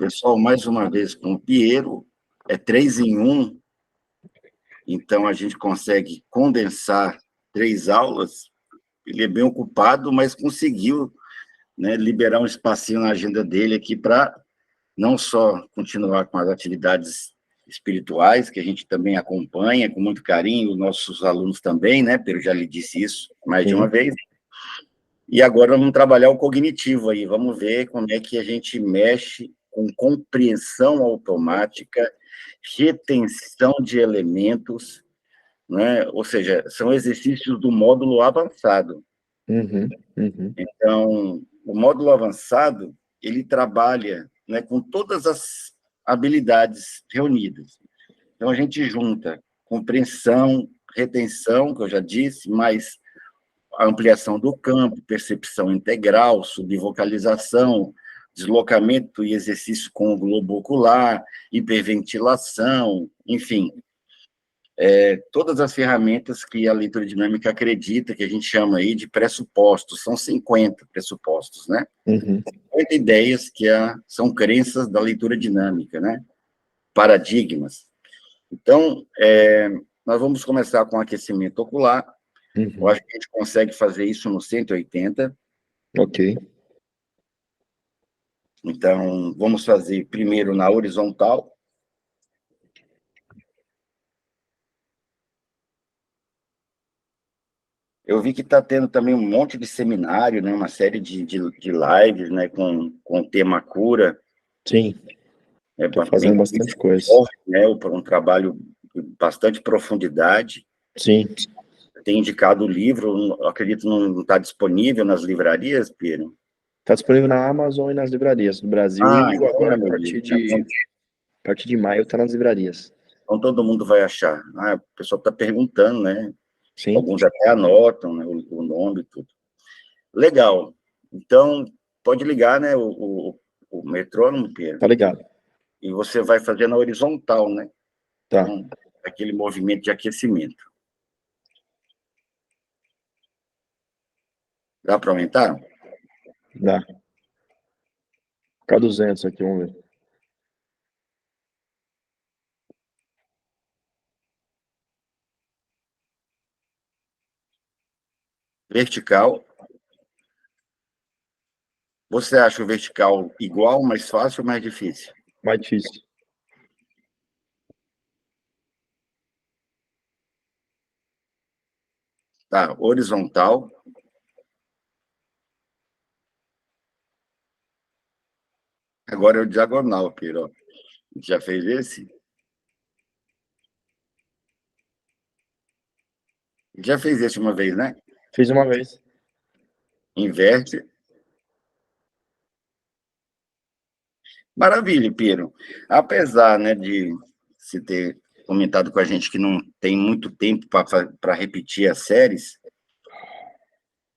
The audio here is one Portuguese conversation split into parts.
Pessoal, mais uma vez com o Piero, é 3 em 1, então a gente consegue condensar 3 aulas. Ele é bem ocupado, mas conseguiu, né, liberar um espacinho na agenda dele aqui para não só continuar com as atividades espirituais, que a gente também acompanha com muito carinho, os nossos alunos também, né, Pedro já lhe disse isso mais de uma vez, e agora vamos trabalhar o cognitivo aí, vamos ver como é que a gente mexe com compreensão automática, retenção de elementos, né, ou seja, são exercícios do módulo avançado. Então, o módulo avançado, ele trabalha, né, com todas as habilidades reunidas. Então, a gente junta compreensão, retenção, que eu já disse, mais a ampliação do campo, percepção integral, subvocalização, deslocamento e exercício com o globo ocular, hiperventilação, enfim, todas as ferramentas que a leitura dinâmica acredita, que a gente chama aí de pressupostos, são 50 pressupostos, né? 50 ideias que são crenças da leitura dinâmica, né? Paradigmas. Então, nós vamos começar com aquecimento ocular. Eu acho que a gente consegue fazer isso no 180. Ok. Então, vamos fazer primeiro na horizontal. Eu vi que está tendo também um monte de seminário, né, uma série de lives, né, com o tema cura. Sim, estou fazendo bastante coisa. Forte, né, um trabalho de bastante profundidade. Sim. Tem indicado o livro, acredito não está disponível nas livrarias, Pedro? Está disponível na Amazon e nas livrarias do Brasil, e então, agora, a partir de maio, está nas livrarias. Então, todo mundo vai achar. O pessoal está perguntando, né? Sim. Alguns até anotam, né, o nome e tudo. Legal. Então, pode ligar, né, o metrônomo, Pedro. Tá ligado. E você vai fazer na horizontal, né? Tá. Então, aquele movimento de aquecimento. Dá para aumentar? Dá. Ficar 200 aqui, vamos ver. Vertical. Você acha o vertical igual, mais fácil ou mais difícil? Mais difícil. Tá, horizontal. Agora é o diagonal, Piro. Já fez esse? Já fez esse uma vez, né? Fiz uma vez. Inverte. Maravilha, Piro. Apesar, né, de se ter comentado com a gente que não tem muito tempo para repetir as séries,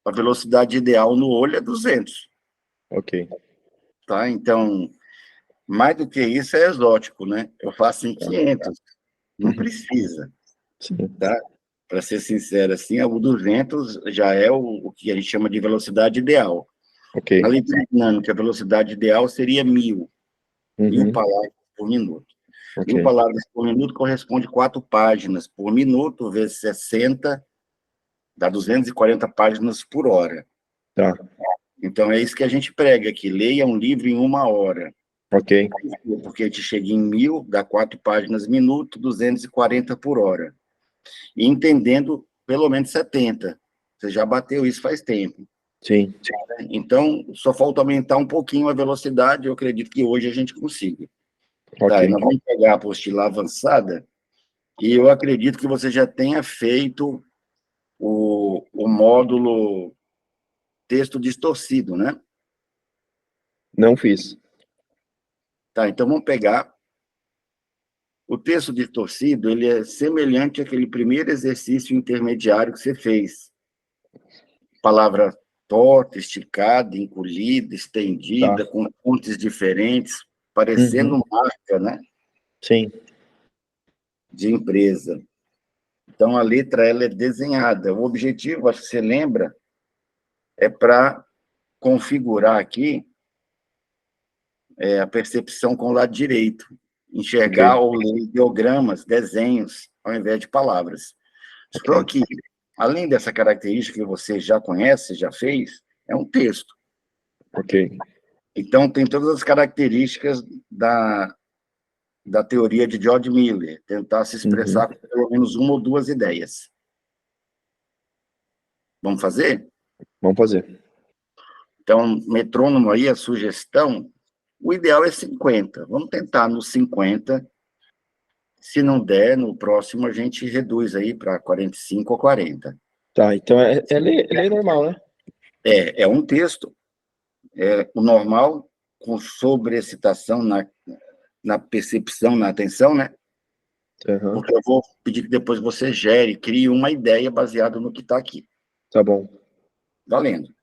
a velocidade ideal no olho é 200. Ok. Tá? Então, mais do que isso é exótico, né? Eu faço em 500. Não precisa. Sim. Tá? Para ser sincero, assim, o 200 já é o que a gente chama de velocidade ideal. Ok. Na leitura dinâmica, a velocidade ideal seria 1000. 1000 palavras por minuto. Ok. 1000 palavras por minuto corresponde a 4 páginas por minuto, vezes 60, dá 240 páginas por hora. Tá. Então, é isso que a gente prega aqui. Leia um livro em 1 hora. Ok. Porque a gente chega em 1000, dá 4 páginas minuto, 240 por hora. E entendendo pelo menos 70. Você já bateu isso faz tempo. Sim. Então, só falta aumentar um pouquinho a velocidade, eu acredito que hoje a gente consiga. Ok. Tá, nós vamos pegar a apostila avançada, e eu acredito que você já tenha feito o módulo texto distorcido, né? Não fiz. Tá, então vamos pegar. O texto distorcido, ele é semelhante àquele primeiro exercício intermediário que você fez. Palavra torta, esticada, encolhida, estendida, Tá. com fontes diferentes, parecendo marca, né? Sim. De empresa. Então, a letra ela é desenhada. O objetivo, acho que você lembra, é para configurar aqui a percepção com o lado direito, enxergar ou ler ideogramas, desenhos, ao invés de palavras. Só que, além dessa característica que você já conhece, já fez, é um texto. Ok. Então, tem todas as características da teoria de George Miller, tentar se expressar com pelo menos uma ou duas ideias. Vamos fazer? Vamos fazer. Então, metrônomo aí, a sugestão, o ideal é 50. Vamos tentar nos 50. Se não der, no próximo a gente reduz aí para 45 ou 40. Tá, então é normal, né? É um texto, o normal, com sobreexcitação na percepção, na atenção, né? Uhum. Porque eu vou pedir que depois você gere, crie uma ideia baseada no que está aqui. Tá bom. Valendo.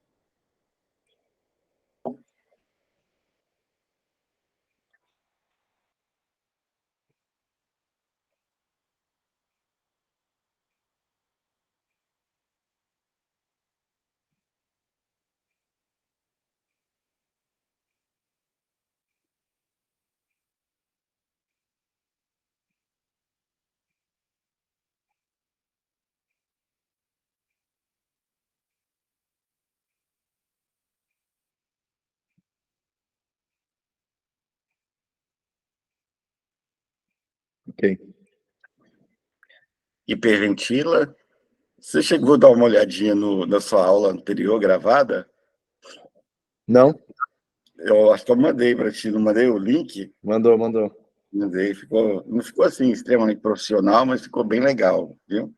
Ok. Hiperventila. Você chegou a dar uma olhadinha na sua aula anterior gravada? Não? Eu acho que eu mandei para ti, não mandei o link? Mandou, mandou. Mandei, não ficou assim extremamente profissional, mas ficou bem legal, viu?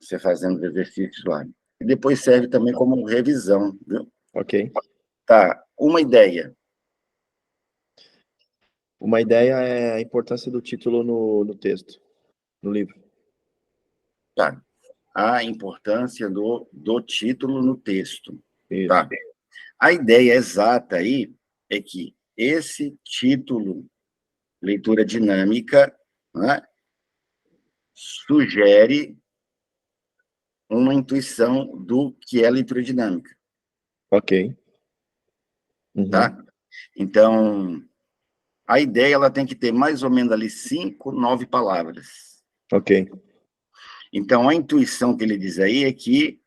Você fazendo os exercícios lá. E depois serve também como revisão, viu? Ok. Tá, uma ideia. Uma ideia é a importância do título no texto, no livro. Tá. A importância do título no texto. Isso. Tá. A ideia exata aí é que esse título, leitura dinâmica, né, sugere uma intuição do que é leitura dinâmica. Ok. Tá? Então, a ideia ela tem que ter mais ou menos ali 5, 9 palavras. Ok. Então, a intuição que ele diz aí é que,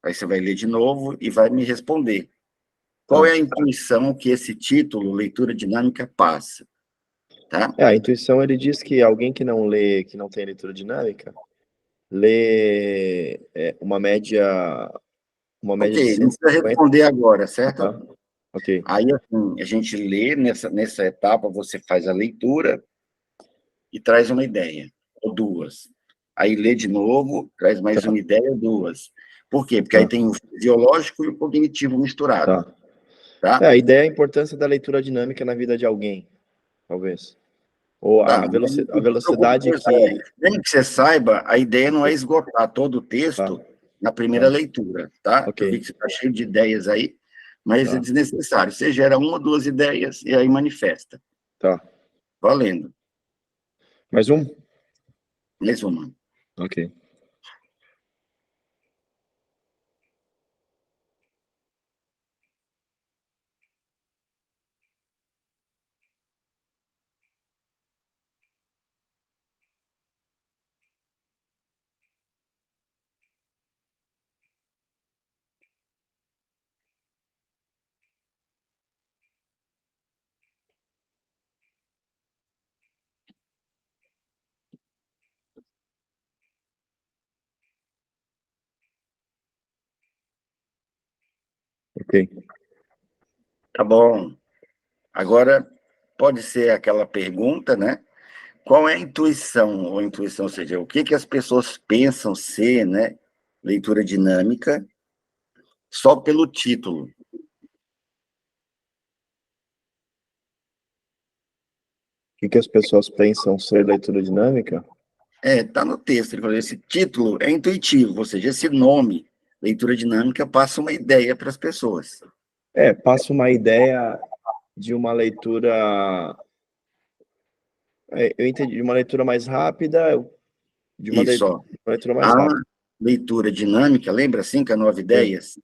aí você vai ler de novo e vai me responder. Qual é a intuição que esse título, leitura dinâmica, passa? Tá? A intuição, ele diz que alguém que não lê, que não tem leitura dinâmica, lê uma média de Ok, não precisa 150. responder agora, certo? Tá? Ok. Aí, assim, a gente lê, nessa etapa, você faz a leitura e traz uma ideia, ou duas. Aí lê de novo, traz mais Tá, uma ideia, ou duas. Por quê? Porque aí tá, tem o fisiológico e o cognitivo misturado, tá. tá? A ideia é a importância da leitura dinâmica na vida de alguém, talvez. Ou Tá, a não se preocupe com velocidade isso. que... Mesmo que você saiba, a ideia não é esgotar todo o Tá, texto na primeira tá, leitura, tá? ok, Eu vi que você está cheio de ideias aí, mas é tá, desnecessário. Você gera uma, duas ideias e aí manifesta. tá. Valendo. Mais um? Mais uma. Ok, ok. Tá bom. Agora, pode ser aquela pergunta, né? Qual é a intuição, ou seja, o que as pessoas pensam ser, né? Leitura dinâmica, só pelo título. O que as pessoas pensam ser leitura dinâmica? Tá no texto, ele falou, esse título é intuitivo, ou seja, esse nome, leitura dinâmica, passa uma ideia para as pessoas. Passa uma ideia de uma leitura... eu entendi, de uma leitura mais rápida, de Isso, ó. uma leitura mais A rápida. leitura dinâmica, lembra 5 a 9 Sim, ideias?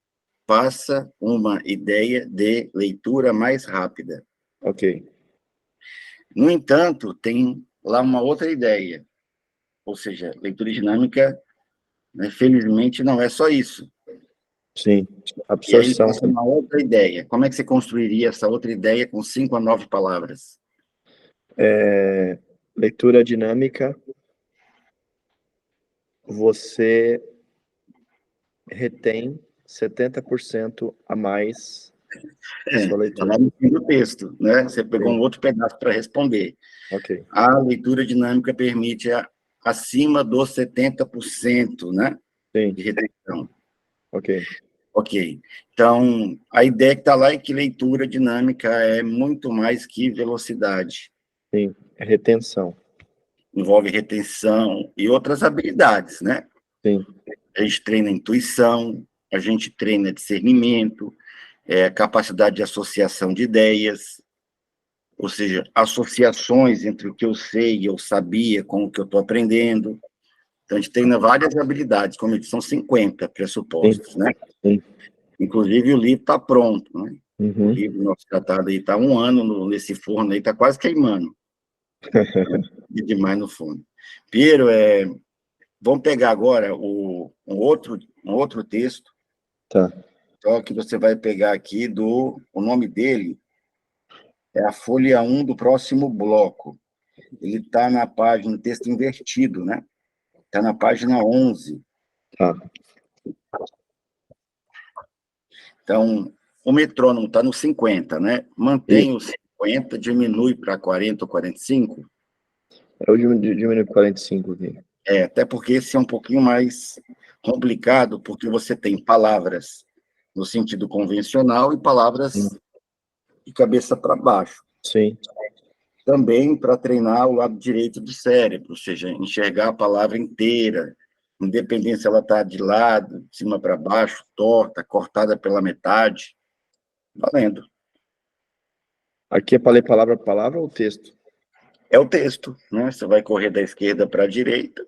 Passa uma ideia de leitura mais rápida. ok. No entanto, tem lá uma outra ideia, ou seja, leitura dinâmica, né, felizmente, não é só isso. Sim, E aí ele absorção. passa uma outra ideia. Como é que você construiria essa outra ideia com 5 a 9 palavras? Leitura dinâmica, você retém 70% a mais da É, sua está lá leitura. no fim do texto, né? Você pegou um Sim, outro pedaço para responder. ok. A leitura dinâmica permite acima dos 70%, né, Sim, de retenção. ok. Ok. Então, a ideia que está lá é que leitura dinâmica é muito mais que velocidade. Sim, é retenção. Envolve retenção e outras habilidades, né? Sim, A gente treina intuição, a gente treina discernimento, capacidade de associação de ideias, ou seja, associações entre o que eu sei e eu sabia com o que eu estou aprendendo. Então, a gente treina várias habilidades, como eu disse, são 50 sim, pressupostos, né? sim. Inclusive, o livro está pronto, né? O Uhum. livro, nosso tratado aí, está 1 ano nesse forno aí, está quase queimando. E demais no forno. Piero, vamos pegar agora um outro texto, Tá, só que você vai pegar aqui o nome dele é a folha 1 do próximo bloco. Ele está na página, texto invertido, né? Está na página 11. tá. Então, o metrônomo está no 50, né? Mantém Isso. o 50, diminui para 40 ou 45. Eu diminuo para 45 aqui. Até porque esse é um pouquinho mais complicado, porque você tem palavras no sentido convencional e palavras de cabeça para baixo. Sim, Também para treinar o lado direito do cérebro, ou seja, enxergar a palavra inteira, independente se ela está de lado, de cima para baixo, torta, cortada pela metade. Valendo. aqui é para ler palavra por palavra ou texto? É o texto, né? Você vai correr da esquerda para a direita,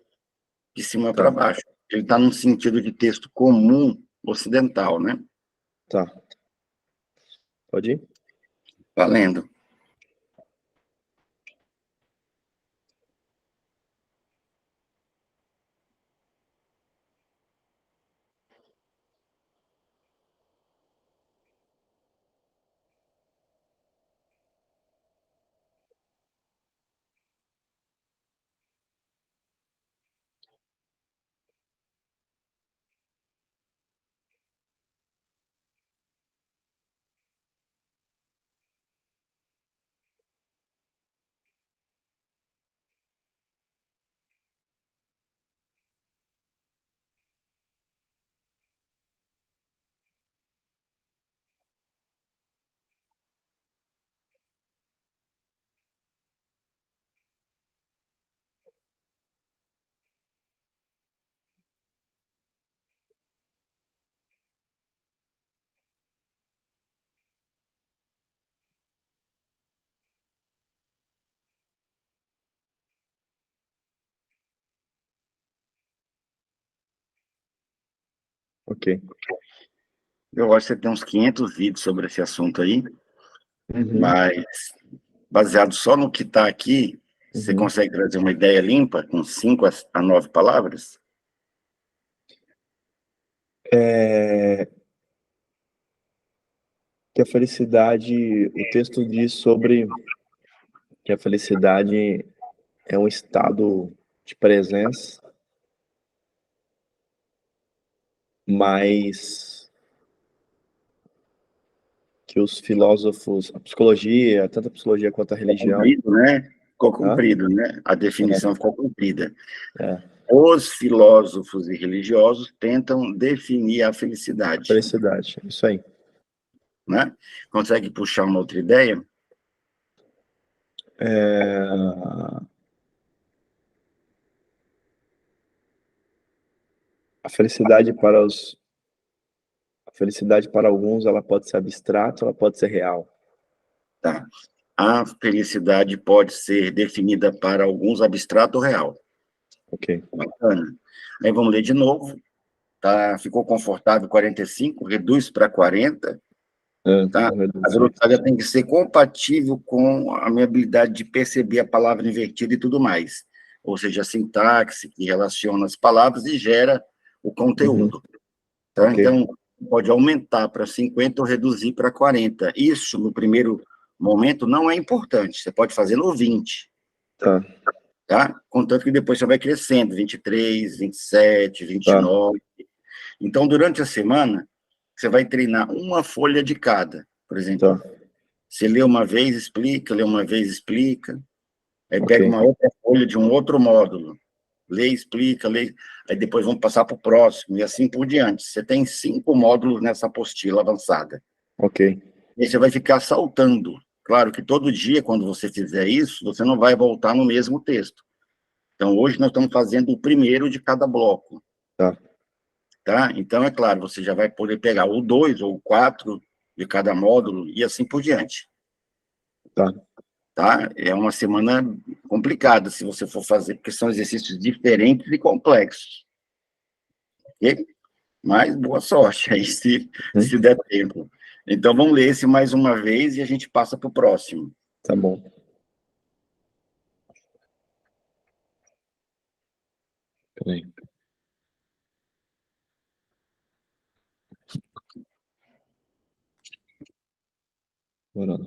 de cima para Tá, baixo. Ele está num sentido de texto comum ocidental, né? tá. Pode ir? Valendo. Ok. Eu acho que você tem uns 500 vídeos sobre esse assunto aí, Uhum, mas baseado só no que está aqui, você uhum. consegue trazer uma ideia limpa com 5 a 9 palavras? É, que a felicidade, o texto diz sobre que a felicidade é um estado de presença, mas que os filósofos, a psicologia, tanto a psicologia quanto a Ficou religião, comprido, né? Ficou tá? comprido, né? A definição ficou comprida. É, Os filósofos e religiosos tentam definir a a felicidade, felicidade, isso aí. né? Consegue puxar uma outra ideia? É, a felicidade para os, a felicidade para alguns, ela pode ser abstrata, ela pode ser real. Tá. A felicidade pode ser definida para alguns abstrato ou real. Ok. Bacana. Aí vamos ler de novo. Tá? Ficou confortável 45, reduz para 40. Tá? A velocidade tem que ser compatível com a minha habilidade de perceber a palavra invertida e tudo mais. Ou seja, a sintaxe que relaciona as palavras e gera o conteúdo. Tá? Ok. Então, pode aumentar para 50 ou reduzir para 40. Isso, no primeiro momento, não é importante. Você pode fazer no 20. Tá. Tá? Contanto que depois você vai crescendo, 23, 27, 29. Tá. Então, durante a semana, você vai treinar uma folha de cada. Por exemplo, Tá. você lê uma vez, explica, lê uma vez, explica. Aí Ok. pega uma outra folha de um outro módulo. Lê, explica, lê. Aí depois vamos passar para o próximo, e assim por diante. Você tem 5 módulos nessa apostila avançada. Ok. E você vai ficar saltando. Claro que todo dia, quando você fizer isso, você não vai voltar no mesmo texto. Então, hoje nós estamos fazendo o primeiro de cada bloco. Tá. Tá? Então, é claro, você já vai poder pegar o 2 ou o 4 de cada módulo e assim por diante. Tá. Tá? É uma semana complicada se você for fazer, porque são exercícios diferentes e complexos. Ok? Mas boa sorte aí, se der tempo. Então, vamos ler esse mais uma vez e a gente passa para o próximo. Tá bom. Peraí. Bora lá.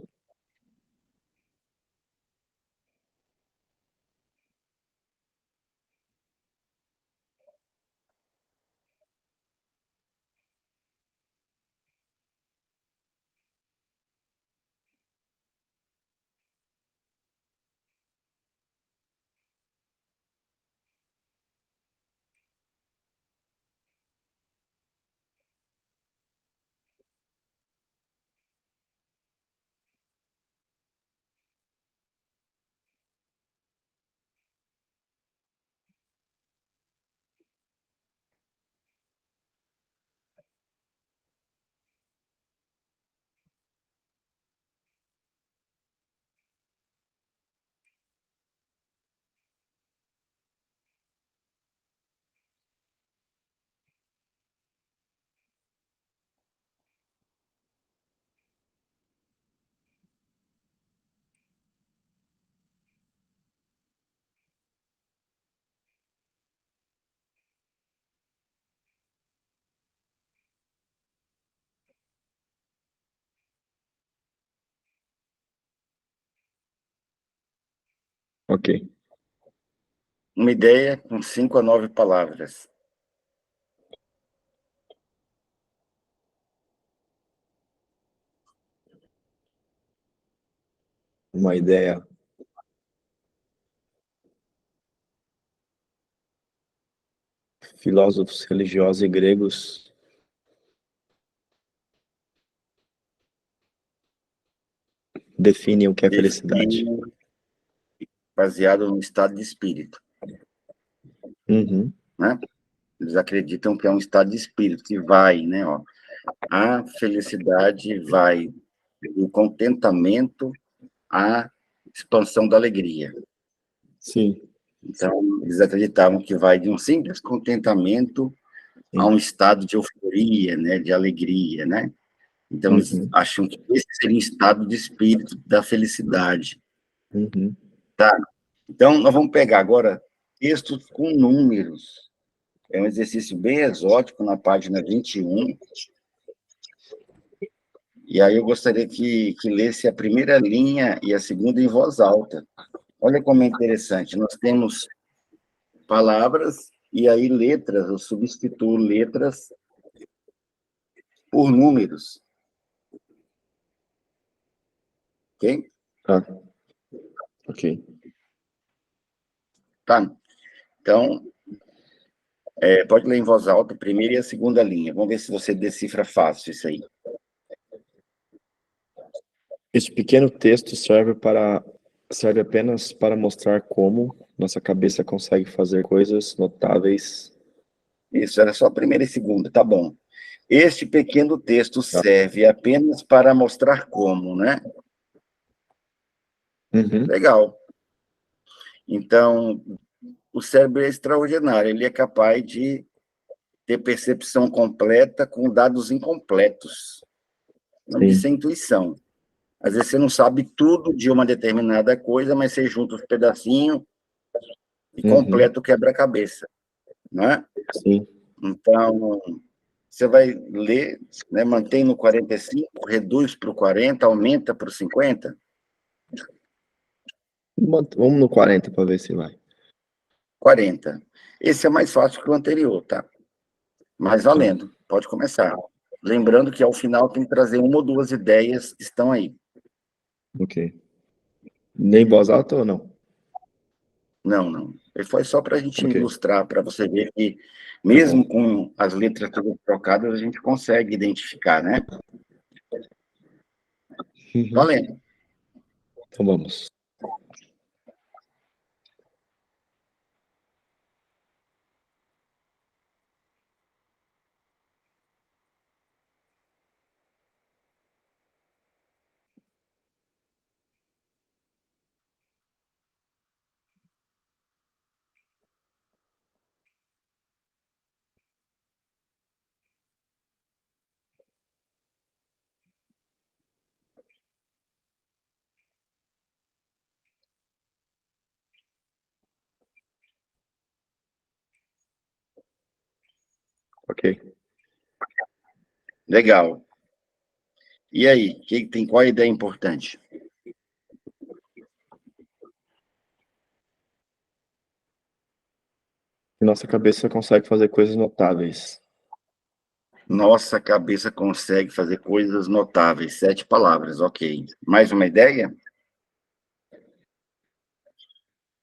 Ok. Uma ideia com 5 a 9 palavras. Uma ideia. Filósofos religiosos e gregos definem o que é felicidade. Baseado no estado de espírito. Uhum. Né? Eles acreditam que é um estado de espírito que vai, né? Ó, a felicidade vai do contentamento à expansão da alegria. Sim. Então, eles acreditavam que vai de um simples contentamento a um estado de euforia, né? De alegria, né? Então, eles acham que esse seria o estado de espírito da felicidade. Uhum. Tá? Então, nós vamos pegar agora textos com números. É um exercício bem exótico na página 21. E aí eu gostaria que lesse a primeira linha e a segunda em voz alta. Olha como é interessante. Nós temos palavras e aí letras, eu substituo letras por números. Ok? Tá. Ok. Tá. Então, pode ler em voz alta a primeira e a segunda linha. Vamos ver se você decifra fácil isso aí. Esse pequeno texto serve apenas para mostrar como nossa cabeça consegue fazer coisas notáveis. Isso, era só a primeira e segunda, tá bom. Este pequeno texto Tá. serve apenas para mostrar como, né? Uhum. Legal. Então, o cérebro é extraordinário, ele é capaz de ter percepção completa com dados incompletos. O nome disso Sim. é intuição. Às vezes você não sabe tudo de uma determinada coisa, mas você junta os pedacinhos e Uhum. completa o quebra-cabeça, não é? Sim. Então, você vai ler, né, mantém no 45, reduz para o 40, aumenta para o 50. Vamos no 40 para ver se vai. 40. Esse é mais fácil que o anterior, tá? Mas Tá. valendo, pode começar. Lembrando que ao final tem que trazer uma ou duas ideias que estão aí. Ok. Nem voz alta ou não? Não, não. Ele foi só para a gente Ok. ilustrar, para você ver que, Tá bom. mesmo com as letras todas trocadas, a gente consegue identificar, né? Uhum. Valendo. Então vamos. Ok. Legal. E aí, qual a ideia importante? Nossa cabeça consegue fazer coisas notáveis. Nossa cabeça consegue fazer coisas notáveis. 7 palavras, ok. Mais uma ideia?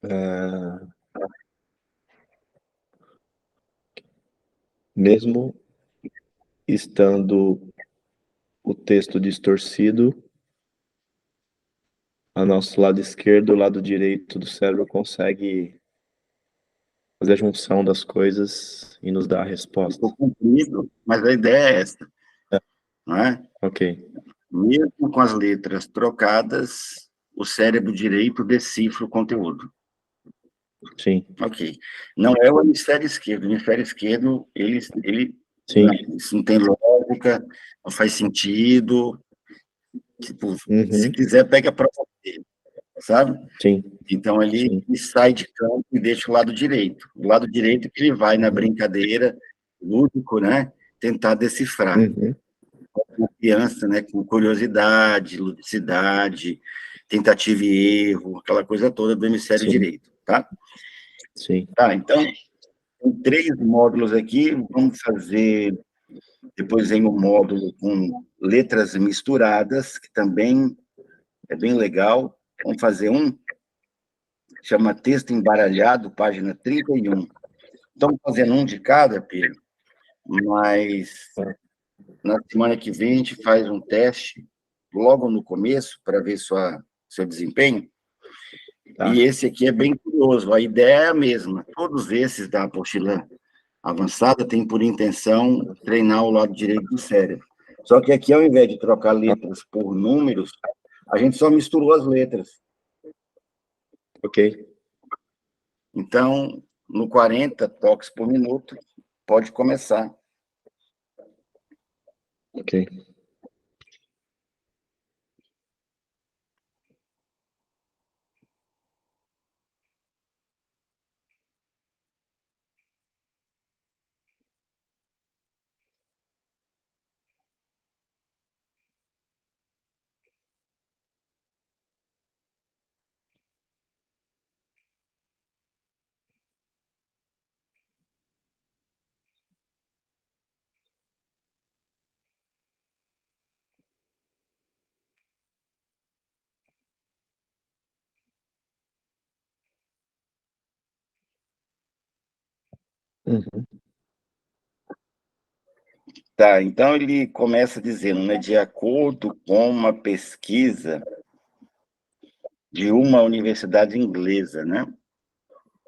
É, mesmo estando o texto distorcido, a nosso lado esquerdo e o lado direito do cérebro consegue fazer a junção das coisas e nos dar a resposta. Ficou comprido, mas a ideia é essa, É, não é? ok. Mesmo com as letras trocadas, o cérebro direito decifra o conteúdo. Sim. Ok. Não é o hemisfério esquerdo. O hemisfério esquerdo, Sim. não, isso não tem lógica, não faz sentido. Tipo, se Uhum. quiser, pega a prova dele, sabe? Sim. Então, Sim. ele sai de campo e deixa o lado direito. O lado direito que ele vai na Uhum. brincadeira, lúdico, né? Tentar decifrar. Uhum. Com confiança, né? Com curiosidade, ludicidade, tentativa e erro, aquela coisa toda do hemisfério Sim. direito, tá? Sim. Tá, então, tem 3 módulos aqui, vamos fazer, depois vem o módulo com letras misturadas, que também é bem legal. Vamos fazer um, chama Texto Embaralhado, página 31. Estamos fazendo um de cada, Pedro, mas Tá. na semana que vem a gente faz um teste, logo no começo, para ver seu desempenho. Tá. E esse aqui é bem curioso, a ideia é a mesma. Todos esses da apostila avançada têm por intenção treinar o lado direito do cérebro. Só que aqui, ao invés de trocar letras por números, a gente só misturou as letras. Ok. Então, no 40 toques por minuto, pode começar. Ok. Uhum. Tá, então ele começa dizendo, né, de acordo com uma pesquisa de uma universidade inglesa, né?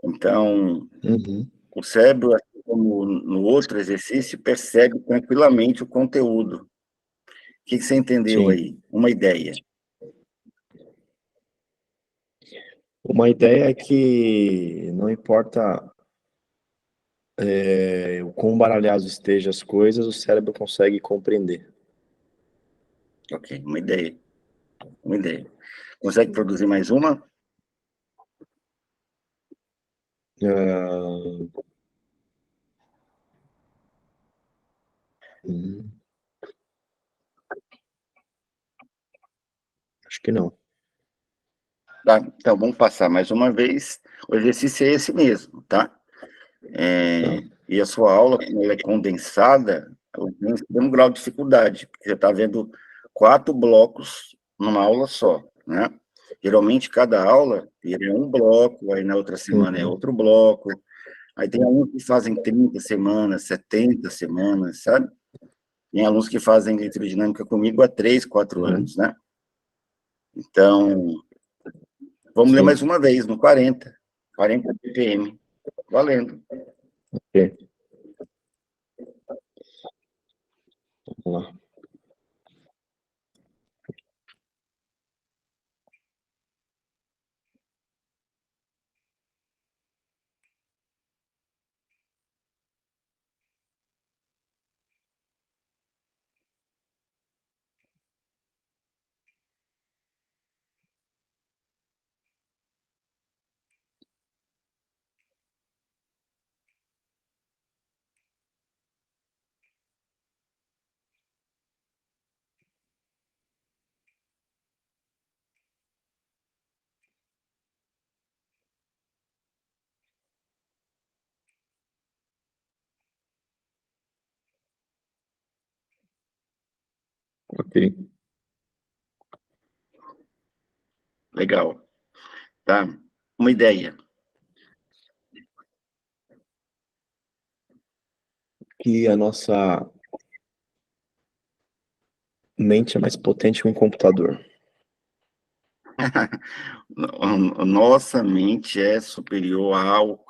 Então, Uhum. o cérebro, assim como no outro exercício, percebe tranquilamente o conteúdo. O que você entendeu Sim. aí? Uma ideia. Uma ideia é que não importa o quão baralhados estejam as coisas, o cérebro consegue compreender. Ok, uma ideia. Uma ideia. Consegue produzir mais uma? Ah, hum, acho que não. Tá, então vamos passar mais uma vez. O exercício é esse mesmo, tá? Tá. E a sua aula, como ela é condensada, ela tem um grau de dificuldade, porque você está vendo 4 blocos numa aula só, né? Geralmente, cada aula é um bloco, aí na outra semana é Uhum. outro bloco, aí tem alunos que fazem 30 semanas, 70 semanas, sabe? Tem alunos que fazem eletrodinâmica comigo há 3, 4 Uhum. anos, né? Então, vamos ler Sim. mais uma vez, no 40 ppm, valendo. Ok. Vamos lá. Ok. Legal, tá? Uma ideia. Que a nossa mente é mais potente que um computador. Nossa mente é superior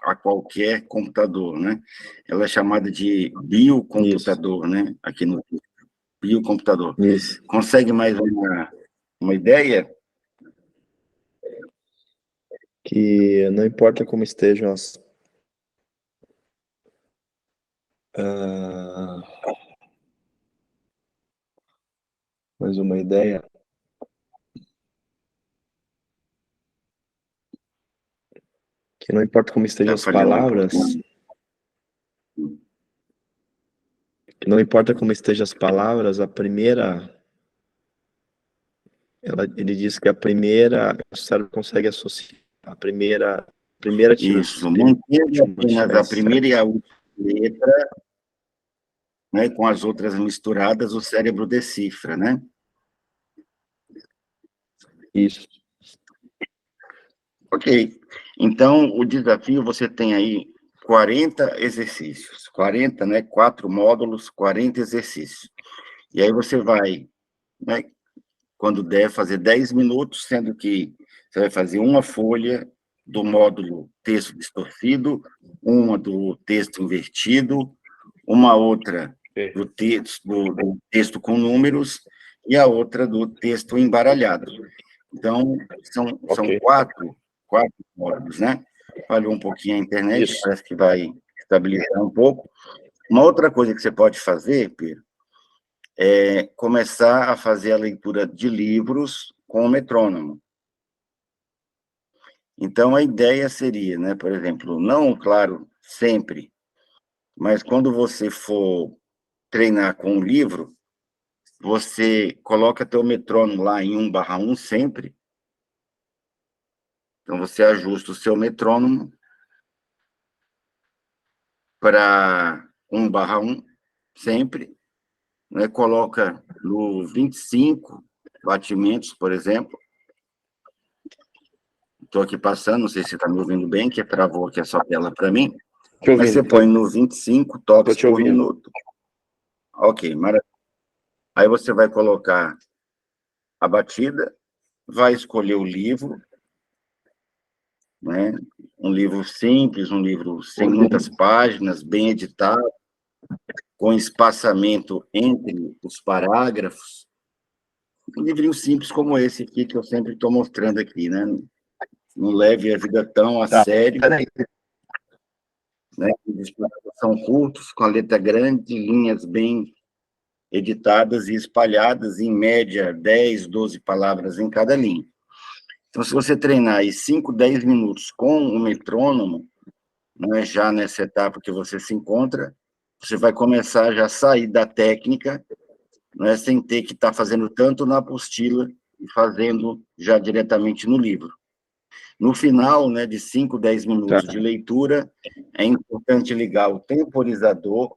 a qualquer computador, né? Ela é chamada de Isso. biocomputador, né? Aqui no biocomputador. Isso. Consegue mais uma ideia? Que não importa como estejam as. ah, mais uma ideia. Que não importa como estejam Tá as falhando um palavras. pouquinho. Que não importa como estejam as palavras, a primeira. Ele diz que a primeira. O cérebro consegue associar. A primeira tira a Isso, mantendo última apenas a tivesse, primeira certo? e a última letra, né, com as outras misturadas, o cérebro decifra, né? Isso. Ok. Então, o desafio, você tem aí 40 exercícios, 40, né, 4 módulos, 40 exercícios. E aí você vai, né, quando der, fazer 10 minutos, sendo que você vai fazer uma folha do módulo texto distorcido, uma do texto invertido, uma outra do texto com números e a outra do texto embaralhado. Então, são Ok. quatro módulos, né? Falhou um pouquinho a internet, Isso. parece que vai estabilizar um pouco. Uma outra coisa que você pode fazer, Pedro, é começar a fazer a leitura de livros com o metrônomo. Então, a ideia seria, né, por exemplo, não, claro, sempre, mas quando você for treinar com o livro, você coloca teu metrônomo lá em 1/1 sempre. Então, você ajusta o seu metrônomo para 1/1 sempre, né? Coloca no 25 batimentos, por exemplo. Estou aqui passando, não sei se você está me ouvindo bem, que travou aqui a sua tela para mim, Te mas você ouvindo, põe no 25 tô toques te por ouvindo. minuto. Ok, maravilha. Aí você vai colocar a batida, vai escolher o livro, né? Um livro simples, um livro sem muitas páginas, bem editado, com espaçamento entre os parágrafos. Um livrinho simples como esse aqui, que eu sempre estou mostrando aqui, né? Não leve a vida tão a Tá. sério, Peraí. né? Os parágrafos são curtos, com a letra grande, linhas bem editadas e espalhadas, em média, 10, 12 palavras em cada linha. Então, se você treinar aí 5, 10 minutos com o metrônomo, né, já nessa etapa que você se encontra, você vai começar já a sair da técnica, né, sem ter que estar fazendo tanto na apostila e fazendo já diretamente no livro. No final, né, de 5, 10 minutos de leitura, é importante ligar o temporizador.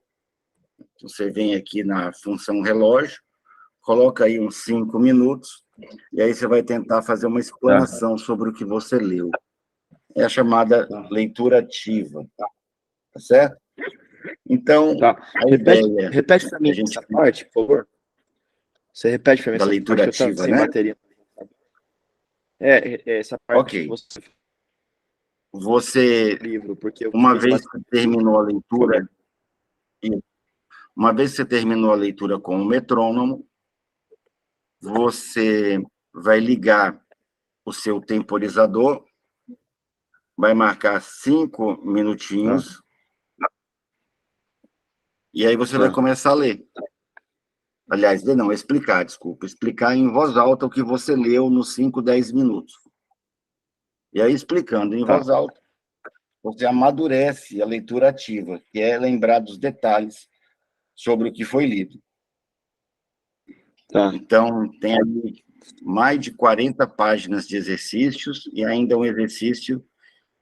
Você vem aqui na função relógio, coloca aí uns 5 minutos, e aí você vai tentar fazer uma explanação sobre o que você leu. É a chamada leitura ativa, tá certo? Então, a ideia... Repete para mim essa parte, por favor. Você repete para mim da essa leitura parte, que eu ativa, estava sem né? bateria. Essa parte que você livro, porque eu uma fiquei vez que terminou a leitura, uma vez que você terminou a leitura com o metrônomo, você vai ligar o seu temporizador, vai marcar 5 minutinhos, e aí você vai começar a ler. Aliás, não, explicar, desculpa. Explicar em voz alta o que você leu nos 5, 10 minutos. E aí, explicando em voz alta, você amadurece a leitura ativa, que é lembrar dos detalhes sobre o que foi lido. Então, tem ali mais de 40 páginas de exercícios e ainda um exercício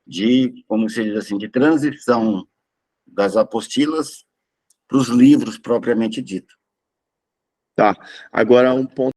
de, como se diz assim, de transição das apostilas para os livros propriamente dito. Agora um ponto